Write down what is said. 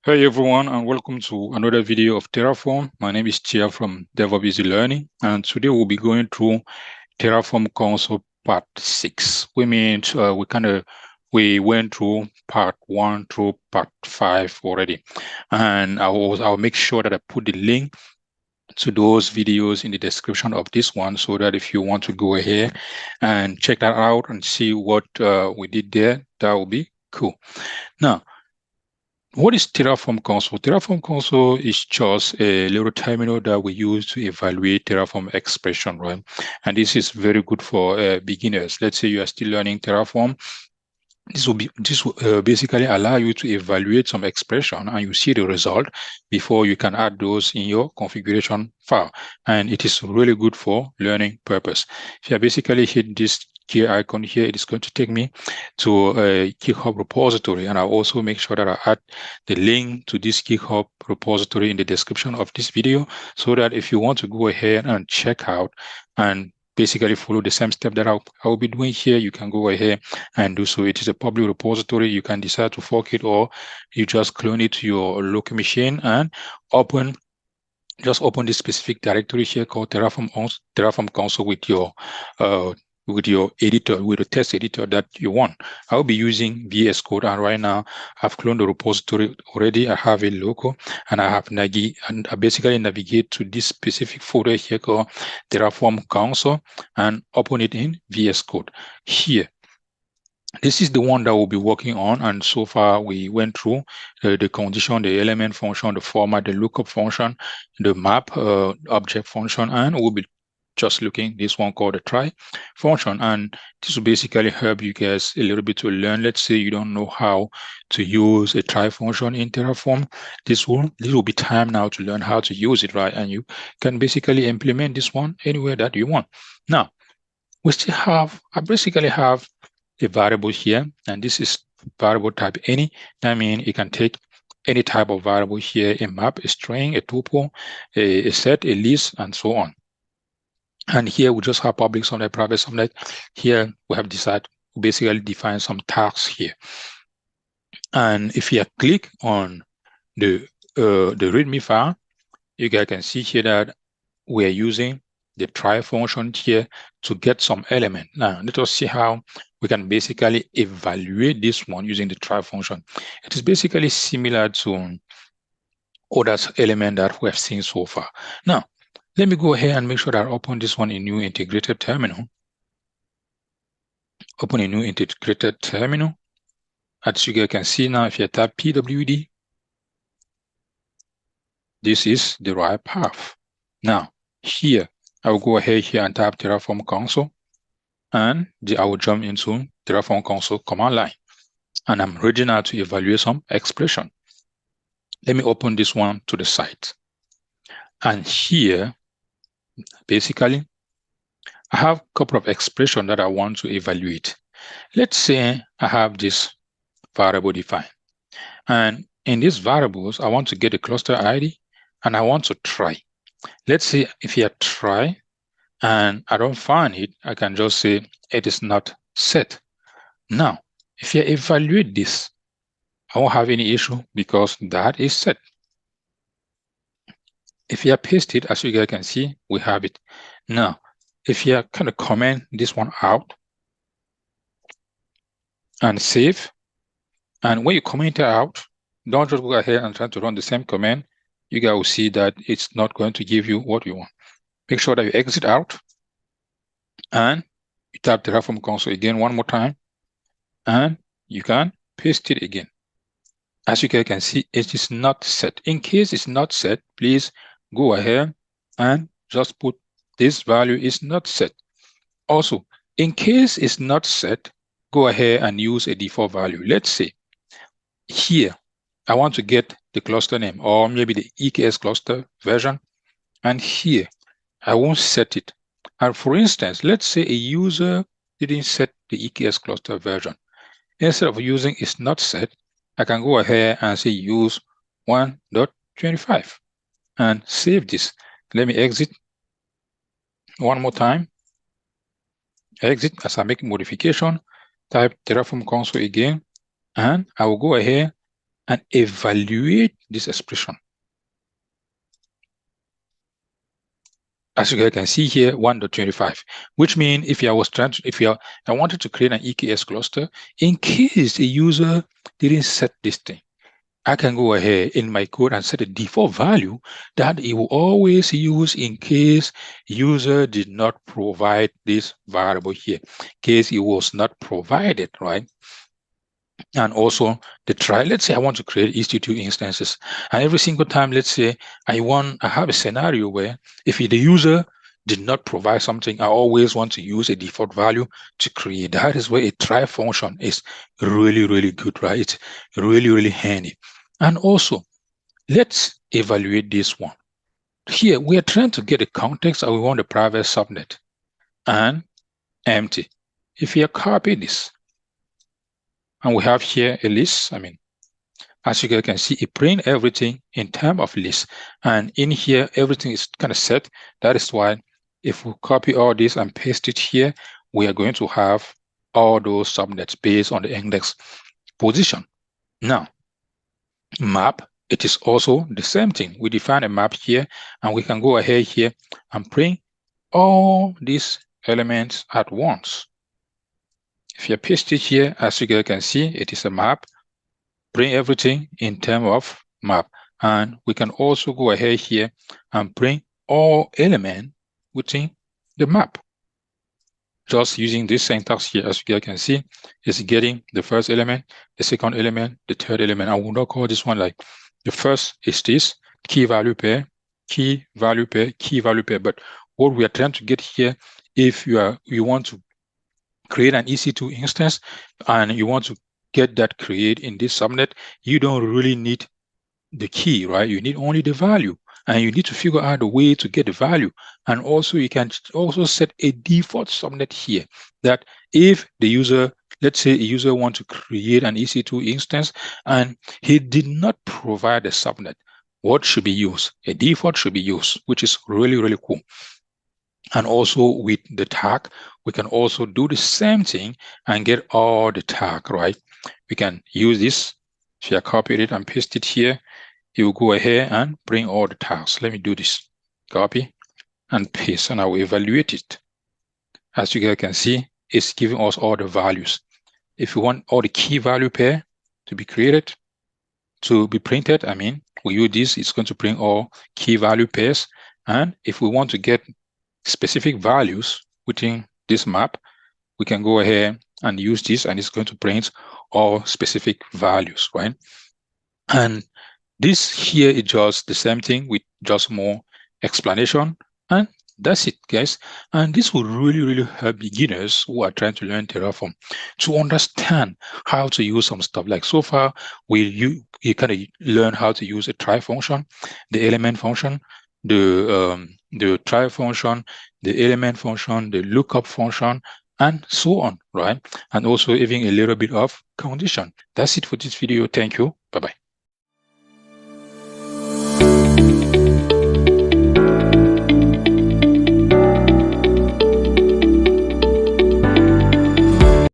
Hey everyone, and welcome to another video of Terraform. My name is Chia from DevOps Easy Learning, and today we'll be going through Terraform console part 6. We went through part 1 through part 5 already, and I'll make sure that I put the link to those videos in the description of this one, so that if you want to go ahead and check that out and see what we did there, that will be cool. Now, what is Terraform console? Terraform console is just a little terminal that we use to evaluate Terraform expression, right? And this is very good for beginners. Let's say you are still learning Terraform. This will basically allow you to evaluate some expression, and you see the result before you can add those in your configuration file. And it is really good for learning purpose. If you basically hit this key icon here, it is going to take me to a GitHub repository, and I'll also make sure that I add the link to this GitHub repository in the description of this video, so that if you want to go ahead and check out and basically follow the same step that I'll be doing here, you can go ahead and do so. It is a public repository. You can decide to fork it, or you just clone it to your local machine and open this specific directory here called Terraform console with your editor, with the text editor that you want. I'll be using VS Code, and right now I've cloned the repository already. I have a local, and I basically navigate to this specific folder here called Terraform console and open it in VS Code. Here, this is the one that we'll be working on, and so far we went through the condition, the element function, the format, the lookup function, the map object function, and we'll be just looking this one called the try function. And this will basically help you guys a little bit to learn. Let's say you don't know how to use a try function in Terraform. This will be time now to learn how to use it, right? And you can basically implement this one anywhere that you want. Now, I basically have a variable here, and this is variable type any. That means it can take any type of variable here: a map, a string, a tuple, a set, a list, and so on. And here we just have public subnet, private subnet. Here we have decided to basically define some tasks here. And if you click on the README file, you guys can see here that we're using the try function here to get some element. Now, let us see how we can basically evaluate this one using the try function. It is basically similar to other element that we have seen so far. Now, let me go ahead and make sure that I open this one in new integrated terminal. Open a new integrated terminal. As you guys can see now, if you type pwd, this is the right path. Now, here, I will go ahead here and type Terraform console, and I will jump into Terraform console command line. And I'm ready now to evaluate some expression. Let me open this one to the side. And here, basically, I have a couple of expressions that I want to evaluate. Let's say I have this variable defined. And in these variables, I want to get a cluster ID, and I want to try. Let's say if you try and I don't find it, I can just say it is not set. Now, if you evaluate this, I won't have any issue because that is set. If you paste it, as you guys can see, we have it. Now, if you kind of comment this one out and save, and when you comment it out, don't just go ahead and try to run the same command. You guys will see that it's not going to give you what you want. Make sure that you exit out and you tap Terraform console again one more time, and you can paste it again. As you guys can see, it is not set. In case it's not set, please go ahead and just put this value is not set. Also, in case it's not set, go ahead and use a default value. Let's say here, I want to get the cluster name, or maybe the EKS cluster version. And here, I won't set it. And for instance, let's say a user didn't set the EKS cluster version. Instead of using is not set, I can go ahead and say use 1.25 and save this. Let me exit one more time. Exit as I make modification, type Terraform console again, and I will go ahead and evaluate this expression. As you guys can see here, 1.25, which means if I wanted to create an EKS cluster, in case a user didn't set this thing, I can go ahead in my code and set a default value that it will always use in case user did not provide this variable here, case it was not provided, right? And also the try, let's say I want to create EC2 instances, and every single time, let's say I have a scenario where if the user did not provide something, I always want to use a default value to create. That is where a try function is really, really good, right? It's really, really handy. And also, let's evaluate this one. Here, we are trying to get a context and we want a private subnet and empty. If you copy this, and we have here a list, as you guys can see, it print everything in terms of list. And in here, everything is kind of set. That is why if we copy all this and paste it here, we are going to have all those subnets based on the index position. Now, map, it is also the same thing. We define a map here, and we can go ahead here and print all these elements at once. If you paste it here, as you guys can see, it is a map. Print everything in terms of map. And we can also go ahead here and print all elements within the map. Just using this syntax here, as you guys can see, is getting the first element, the second element, the third element. I will not call this one like the first is this key value pair, key value pair, key value pair. But what we are trying to get here, if you want to create an EC2 instance and you want to get that create in this subnet, you don't really need the key, right? You need only the value, and you need to figure out a way to get the value. And also you can also set a default subnet here that if the user, let's say a user wants to create an EC2 instance and he did not provide a subnet, what should be used? A default should be used, which is really, really cool. And also with the tag, we can also do the same thing and get all the tag, right? We can use this. If I copy it and paste it here, it will go ahead and bring all the tags. Let me do this. Copy and paste, and I will evaluate it. As you guys can see, it's giving us all the values. If you want all the key value pair to be created, to be printed, we use this, it's going to print all key value pairs. And if we want to get specific values within this map, we can go ahead and use this, and it's going to print all specific values, right? And this here is just the same thing with just more explanation, and that's it, guys. And this will really, really help beginners who are trying to learn Terraform to understand how to use some stuff. Like so far, you kind of learn how to use a try function, the element function, the try function, the element function, the lookup function, and so on, right? And also even a little bit of condition. That's it for this video. Thank you. Bye-bye.